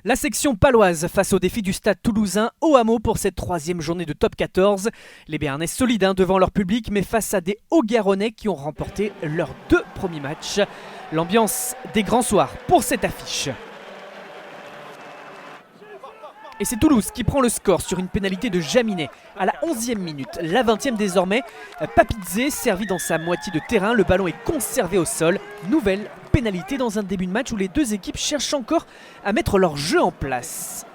La section paloise face au défi du Stade Toulousain au Hameau pour cette troisième journée de top 14. Les Béarnais solides devant leur public mais face à des Hauts-Garonnais qui ont remporté leurs 2 premiers matchs. L'ambiance des grands soirs pour cette affiche. Et c'est Toulouse qui prend le score sur une pénalité de Jaminet à la 11e minute. La 20e désormais, Papizé servi dans sa moitié de terrain. Le ballon est conservé au sol. Nouvelle pénalité dans un début de match où les deux équipes cherchent encore à mettre leur jeu en place.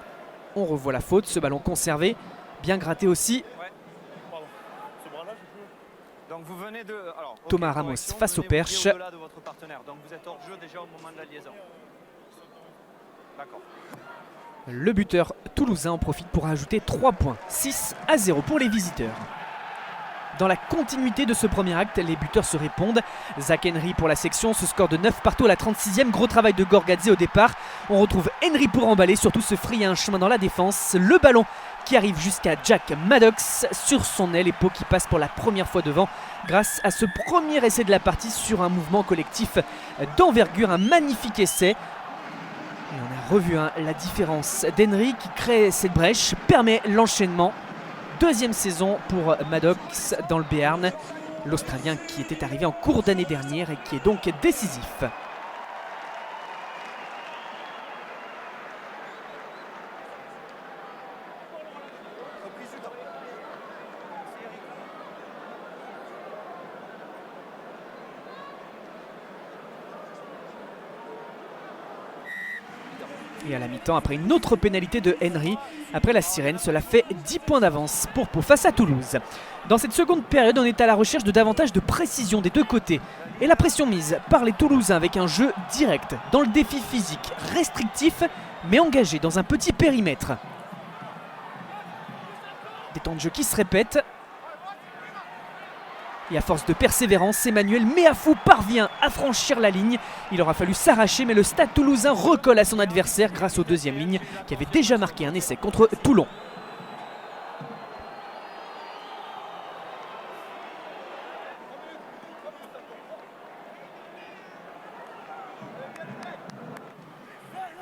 On revoit la faute, ce ballon conservé, bien gratté aussi. Donc vous venez de... Alors, Thomas Ramos face au perche. Donc vous êtes hors jeu déjà au moment de la liaison. D'accord. Le buteur toulousain en profite pour ajouter 3 points, 6-0 pour les visiteurs. Dans la continuité de ce premier acte, les buteurs se répondent. Zach Henry pour la section, ce score de 9 partout à la 36e. Gros travail de Gorgadze au départ. On retrouve Henry pour emballer, surtout se frayer un chemin dans la défense. Le ballon qui arrive jusqu'à Jack Maddox sur son aile et Pau qui passe pour la première fois devant grâce à ce premier essai de la partie sur un mouvement collectif d'envergure. Un magnifique essai. Et on a revu la différence d'Henry qui crée cette brèche, permet l'enchaînement. Deuxième saison pour Maddox dans le Béarn, l'Australien qui était arrivé en cours d'année dernière et qui est donc décisif. Et à la mi-temps, après une autre pénalité de Henry, après la sirène, cela fait 10 points d'avance pour Pau face à Toulouse. Dans cette seconde période, on est à la recherche de davantage de précision des deux côtés. Et la pression mise par les Toulousains avec un jeu direct, dans le défi physique, restrictif, mais engagé dans un petit périmètre. Des temps de jeu qui se répètent. Et à force de persévérance, Emmanuel Meafou parvient à franchir la ligne. Il aura fallu s'arracher, mais le Stade Toulousain recolle à son adversaire grâce aux deuxième lignes qui avait déjà marqué un essai contre Toulon.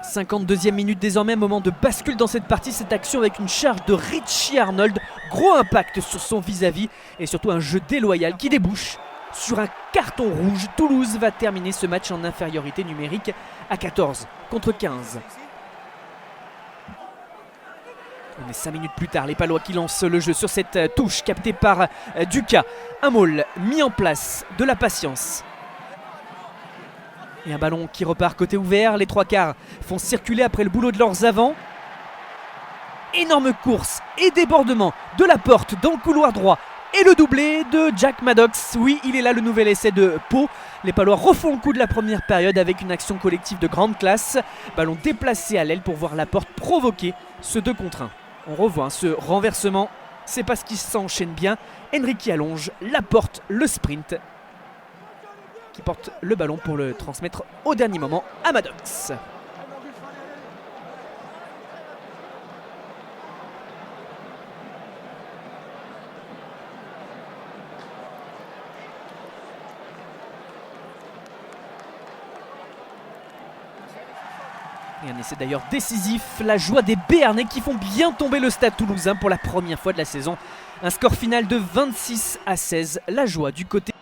« 52e minute désormais, moment de bascule dans cette partie, cette action avec une charge de Richie Arnold, gros impact sur son vis-à-vis et surtout un jeu déloyal qui débouche sur un carton rouge. Toulouse va terminer ce match en infériorité numérique à 14 contre 15. On est 5 minutes plus tard, les Palois qui lancent le jeu sur cette touche captée par Ducas. Un maul mis en place, de la patience. Et un ballon qui repart côté ouvert, les 3/4 font circuler après le boulot de leurs avants. Énorme course et débordement de la porte dans le couloir droit. Et le doublé de Jack Maddox. Oui, il est là le nouvel essai de Pau. Les Palois refont le coup de la première période avec une action collective de grande classe. Ballon déplacé à l'aile pour voir la porte provoquer ce 2 contre 1. On revoit ce renversement, c'est parce qu'il s'enchaîne bien. Henry qui allonge, la porte, le sprint. Qui porte le ballon pour le transmettre au dernier moment à Maddox. Et un essai d'ailleurs décisif, la joie des Béarnais qui font bien tomber le Stade Toulousain pour la première fois de la saison. Un score final de 26-16, la joie du côté